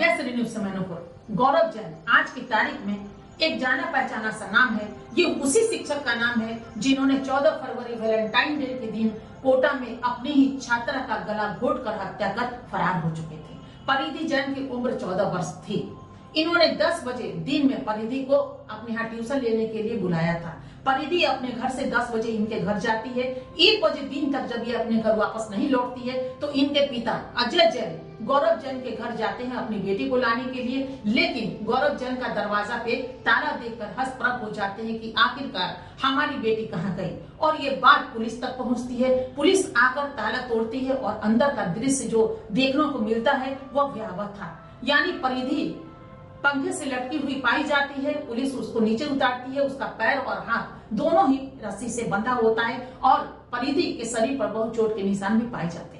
Bhavya Shri news से मैं नूपुर। गौरव जैन आज की तारीख में एक जाना पहचाना सा नाम है। ये उसी शिक्षक का नाम है जिन्होंने 14 फरवरी वैलेंटाइन डे के दिन कोटा में अपनी ही छात्रा का गला घोटकर हत्या कर फरार हो चुके थे। परिधि जैन की उम्र 14 वर्ष थी। इन्होंने 10 बजे दिन में परिधि को अपने यहाँ ट्यूशन लेने के लिए बुलाया था। परिधि अपने घर से 10 बजे इनके घर जाती है। 1 बजे दिन तक जब ये अपने घर वापस नहीं लौटती है तो इनके पिता अजय जैन गौरव जैन के घर जाते हैं अपनी बेटी को लाने के लिए, लेकिन गौरव जैन का दरवाजा पे ताला देखकर हतप्रभ हो जाते हैं कि आखिरकार हमारी बेटी कहाँ गई। और ये बात पुलिस तक पहुंचती है। पुलिस आकर ताला तोड़ती है और अंदर का दृश्य जो देखने को मिलता है वह भयावह था। यानी परिधि पंखे से लटकी हुई पाई जाती है। पुलिस उसको नीचे उतारती है। उसका पैर और हाथ दोनों ही रस्सी से बंधा होता है और परिधि के शरीर पर बहुत चोट के निशान भी पाए जाते हैं।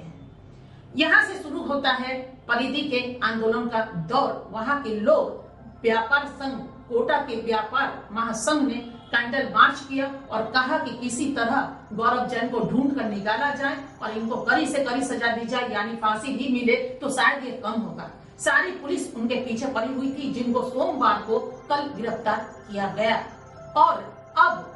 यहाँ से शुरू होता है परिधि के आंदोलन का दौर। वहां के लोग व्यापार संघ कोटा के व्यापार महासंघ ने कैंडल मार्च किया और कहा कि किसी तरह गौरव जैन को ढूंढ कर निकाला जाए और इनको कड़ी से कड़ी सजा दी जाए, यानी फांसी भी मिले तो शायद ये कम होगा। सारी पुलिस उनके पीछे पड़ी हुई थी, जिनको सोमवार को कल गिरफ्तार किया गया। और अब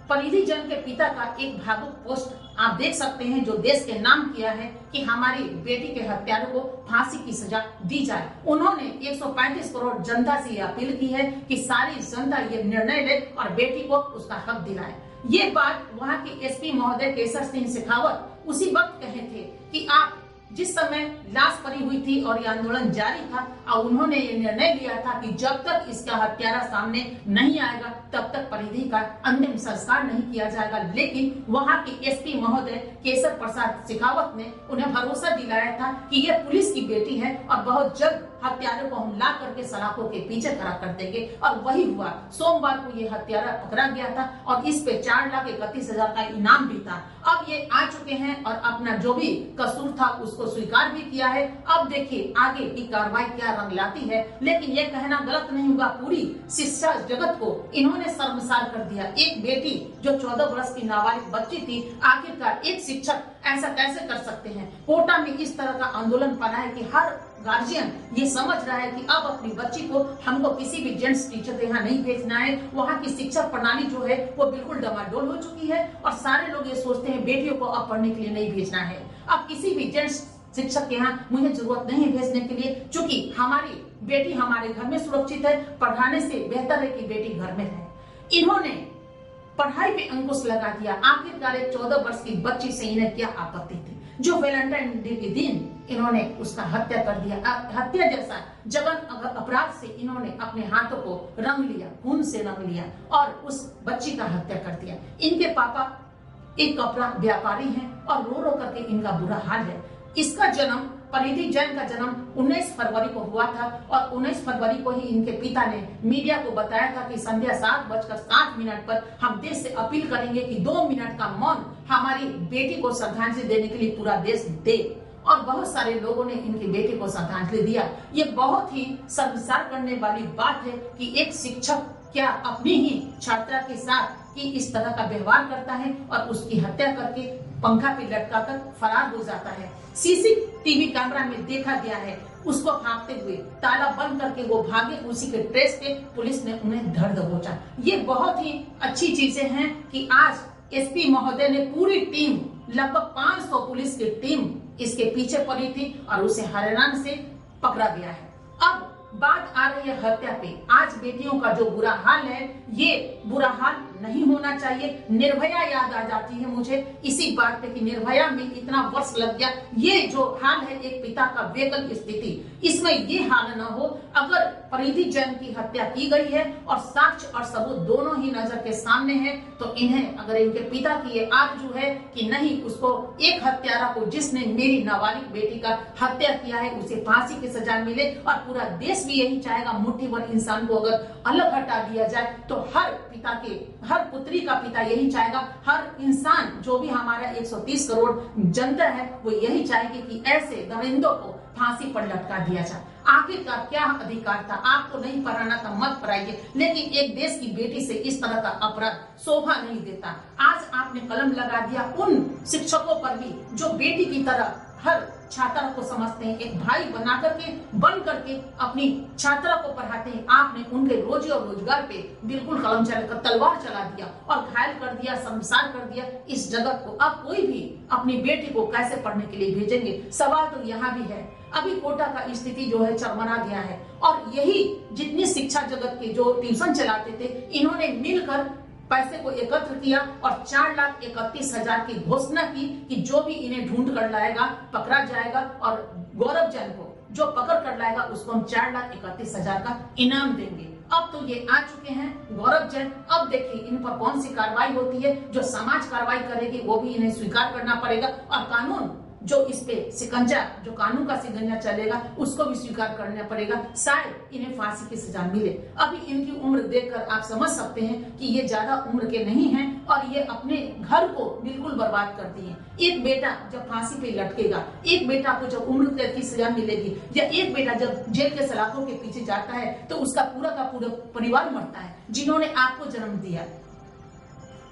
परिधि जैन के पिता का एक भावुक पोस्ट आप देख सकते हैं जो देश के नाम किया है कि हमारी बेटी के हत्यारों को फांसी की सजा दी जाए। उन्होंने 135 करोड़ जनता से यह अपील की है कि सारी जनता ये निर्णय ले और बेटी को उसका हक दिलाए। ये बात वहां के एसपी महोदय केसर सिंह शेखावत उसी वक्त कहे थे कि आप जिस समय लाश पड़ी हुई थी और ये आंदोलन जारी था और उन्होंने ये निर्णय लिया था कि जब तक इसका हत्यारा सामने नहीं आएगा तब तक परिधि का अंतिम संस्कार नहीं किया जाएगा। लेकिन वहां के एसपी महोदय केसर प्रसाद शेखावत ने उन्हें भरोसा दिलाया था कि ये पुलिस की बेटी है और बहुत जल्द हत्यारों को हम ला करके सलाखों के पीछे खड़ा कर देंगे। और वही हुआ। सोमवार को ये हत्यारा पकड़ा गया था और इस पे 4,31,000 का इनाम भी था। अब ये आ चुके हैं और अपना जो भी कसूर था उसको स्वीकार भी किया है। अब देखिए आगे की कार्रवाई क्या रंग लाती है। लेकिन ये कहना गलत नहीं होगा, पूरी शिक्षा जगत को इन्होंने शर्मसार कर दिया। एक बेटी जो 14 वर्ष की नाबालिग बच्ची थी, आखिरकार एक शिक्षक ऐसा कैसे कर सकते हैं। कोटा में इस तरह का आंदोलन पड़ा है कि हर गार्जियन ये समझ रहा है कि अब अपनी बच्ची को हमको किसी भी जेंट्स टीचर के यहाँ नहीं भेजना है। वहाँ की शिक्षा प्रणाली जो है वो बिल्कुल डमाडोल हो चुकी है और सारे लोग ये सोचते हैं बेटियों को अब पढ़ने के लिए नहीं भेजना है। अब किसी भी जेंट्स शिक्षक के यहाँ मुझे जरूरत नहीं है भेजने के लिए, क्योंकि हमारी बेटी हमारे घर में सुरक्षित है। पढ़ाने से बेहतर है कि बेटी घर में रहे। इन्होंने पढ़ाई पे अंकुश लगा दिया। आखिरकार एक 14 वर्ष की बच्ची से इन्हें क्या आपत्ति थी जो वैलेंटाइन डे के दिन इन्होंने उसका हत्या कर दिया। हत्या जैसा जघन्य अपराध से इन्होंने अपने हाथों को रंग लिया, खून से रंग लिया और उस बच्ची का हत्या कर दिया। इनके पापा एक कपड़ा व्यापारी हैं और रो रो करके इनका बुरा हाल है। इसका जन्म परिधि जैन का जन्म 19 फरवरी को हुआ था और 19 फरवरी को ही इनके पिता ने मीडिया को बताया था कि संध्या 7:07 पर हम देश से अपील करेंगे कि 2 मिनट का मौन हमारी बेटी को श्रद्धांजलि देने के लिए पूरा देश दे। और बहुत सारे लोगों ने इनकी बेटी को श्रद्धांजलि दिया। ये बहुत ही शर्मसार करने वाली बात है कि एक शिक्षक क्या अपनी ही छात्रा के साथ कि इस तरह का व्यवहार करता है और उसकी हत्या करके पंखा पे लटकाकर फरार हो जाता है। सीसीटीवी कैमरा में देखा गया है उसको भागते हुए, ताला बंद करके वो भागे। उसी के ट्रेस पे पुलिस ने उन्हें धर दबोचा। ये बहुत ही अच्छी चीजें हैं कि आज एसपी महोदय ने पूरी टीम, लगभग 500 पुलिस की टीम इसके पीछे पड़ी थी और उसे हरियाणा से पकड़ा गया है। अब बात आ रही है हत्या पे। आज बेटियों का जो बुरा हाल है, ये बुरा हाल नहीं होना चाहिए। निर्भया याद आ जाती है मुझे इसी बात पे कि निर्भया में इतना वर्ष लग गया। ये जो हाल है एक पिता का वेकल स्थिति, इसमें ये हाल न हो। अगर परिधि जैन की हत्या की गई है और साक्ष्य और सबूत दोनों ही नजर के सामने है तो इन्हें, अगर इनके पिता की ये आरज़ू है कि नहीं, उसको एक हत्यारा को जिसने मेरी नाबालिग बेटी का हत्या किया है उसे फांसी की सजा मिले और पूरा देश भी यही चाहेगा। मुट्ठी भर इंसान को अगर अलग हटा दिया जाए तो हर पिता के, हर पुत्री का पिता यही चाहेगा। हर इंसान जो भी हमारा 130 करोड़ जनता है वो यही चाहेगी कि ऐसे दरिंदों को फांसी पर लटका दिया जाए। आखिरकार क्या अधिकार था? आप तो नहीं पढ़ाना था, मत पढ़ाइए, लेकिन एक देश की बेटी से इस तरह का अपराध शोभा नहीं देता। आज आपने कलम लगा दिया उन शिक्षकों पर भी जो बेटी की तरह हर छात्रा को समझते हैं, एक भाई बन करके अपनी छात्रा को पढ़ाते हैं। आपने उनके रोजी और रोजगार पे बिल्कुल कलम चलाकर तलवार चला दिया और घायल कर दिया, शर्मसार कर दिया इस जगत को। अब कोई भी अपनी बेटी को कैसे पढ़ने के लिए भेजेंगे? सवाल तो यहाँ भी है। अभी कोटा का स्थिति जो है चरमरा गया है और यही जितनी शिक्षा जगत के जो ट्यूशन चलाते थे, इन्होंने मिलकर पैसे को एकत्र किया और 4,31,000 की घोषणा की कि जो भी इन्हें ढूंढ कर लाएगा पकड़ा जाएगा और गौरव जैन को जो पकड़ कर लाएगा उसको हम 4,31,000 का इनाम देंगे। अब तो ये आ चुके हैं गौरव जैन। अब देखिए इन पर कौन सी कार्रवाई होती है। जो समाज कार्रवाई करेगी वो भी इन्हें स्वीकार करना पड़ेगा और कानून जो इस पे शिकंजा, जो कानून का शिकंजा चलेगा उसको भी स्वीकार करना पड़ेगा। शायद इन्हें फांसी की सजा मिले। अभी इनकी उम्र देखकर आप समझ सकते हैं कि ये ज्यादा उम्र के नहीं हैं और ये अपने घर को बिल्कुल बर्बाद कर दिए। एक बेटा जब फांसी पे लटकेगा, एक बेटा को जब उम्र कैद की सजा मिलेगी या एक बेटा जब जेल के सलाखों के पीछे जाता है तो उसका पूरा का पूरा परिवार मरता है जिन्होंने आपको जन्म दिया।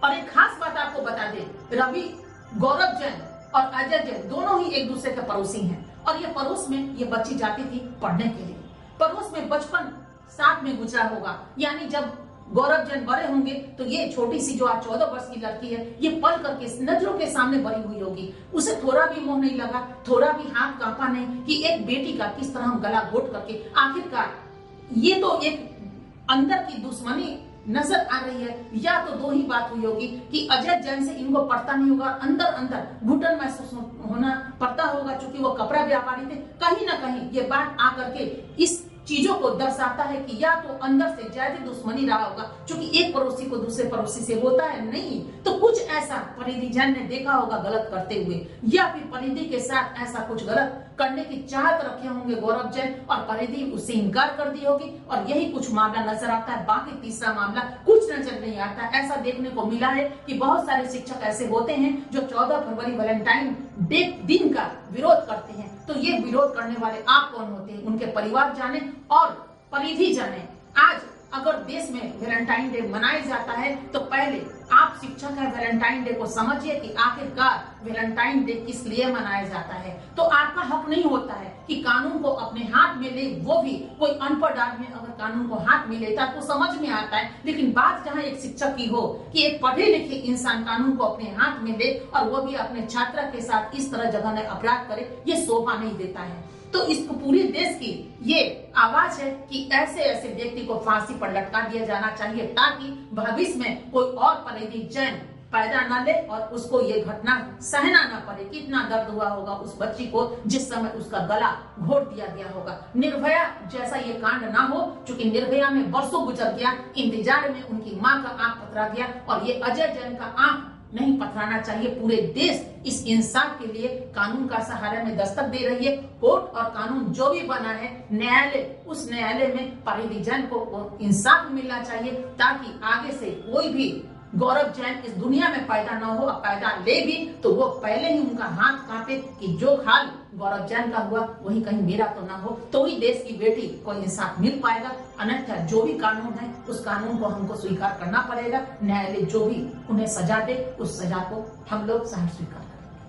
और एक खास बात आपको बता दे, रवि, गौरव जैन और अजय जैन दोनों ही एक दूसरे के पड़ोसी हैं और ये पड़ोस में ये बच्ची जाती थी पढ़ने के लिए। पड़ोस में बचपन साथ में गुजरा होगा, यानी जब गौरव जैन बड़े होंगे तो ये छोटी सी जो आज 14 वर्ष की लड़की है ये पल करके नजरों के सामने बड़ी हुई होगी। उसे थोड़ा भी मोह नहीं लगा, थोड़ा भी हाथ कांपा नहीं कि एक बेटी का किस तरह हम गला घोट करके, आखिरकार ये तो एक अंदर की दुश्मनी नजर आ रही है। या तो दो ही बात हुई होगी कि अजय जैन से इनको पड़ता नहीं होगा, अंदर अंदर घुटन महसूस होना पड़ता होगा क्योंकि वो कपड़ा व्यापारी थे। कहीं ना कहीं ये बात आकर के इस चीजों को दर्शाता है कि या तो अंदर से ज्यादा दुश्मनी रहा होगा क्योंकि एक पड़ोसी को दूसरे पड़ोसी से होता है नहीं, तो कुछ ऐसा परिधि जैन ने देखा होगा गलत करते हुए, या फिर परिधि के साथ ऐसा कुछ गलत करने की चाहत रखे होंगे गौरव जैन और परिधि उससे इनकार कर दी होगी और यही कुछ मामला नजर आता है। बाकी तीसरा मामला कुछ नजर नहीं आता। ऐसा देखने को मिला है कि बहुत सारे शिक्षक ऐसे होते हैं जो 14 फरवरी वैलेंटाइन डे दिन का विरोध करते हैं। तो ये विरोध करने वाले आप कौन होते हैं? उनके परिवार जाने और परिधि जाने। आज अगर देश में वैलेंटाइन डे मनाया जाता है तो पहले आप शिक्षक है, वैलेंटाइन डे को समझिए कि आखिरकार वैलेंटाइन डे किस लिए मनाया जाता है। तो आपका हक नहीं होता है कि कानून को अपने हाथ में ले, वो भी कोई अनपढ़ आदमी अगर कानून को हाथ में लेता तो समझ में आता है। लेकिन बात जहाँ एक शिक्षक की हो कि एक पढ़े लिखे इंसान कानून को अपने हाथ में ले और वो भी अपने छात्रा के साथ इस तरह जघन्य अपराध करे, ये शोभा नहीं देता है। तो इसको पूरे देश की ये आवाज है कि ऐसे ऐसे व्यक्ति को फांसी पर लटका दिया जाना चाहिए ताकि भविष्य में कोई और परिधि जैन पैदा न ले और उसको ये घटना सहना न पड़े। कितना दर्द हुआ होगा उस बच्ची को जिस समय उसका गला घोट दिया गया होगा। निर्भया जैसा ये कांड ना हो, क्योंकि निर्भया में वर्षों गुजर गया, इंतजार में उनकी माँ का आंख पथरा गया और ये अजय जैन का आंख नहीं पथराना चाहिए। पूरे देश इस इंसाफ के लिए कानून का सहारा में दस्तक दे रही है। कोर्ट और कानून जो भी बना है, न्यायालय, उस न्यायालय में परिधि जैन को इंसाफ मिलना चाहिए ताकि आगे से कोई भी गौरव जैन इस दुनिया में पैदा ना हो। और पैदा ले भी तो वो पहले ही उनका हाथ कांपे कि जो हाल गौरव जैन का हुआ वही कहीं मेरा तो ना हो, तो ही देश की बेटी को इंसाफ मिल पाएगा। अन्यथा जो भी कानून है उस कानून को हमको स्वीकार करना पड़ेगा। न्यायालय जो भी उन्हें सजा दे उस सजा को हम लोग सहर्ष स्वीकार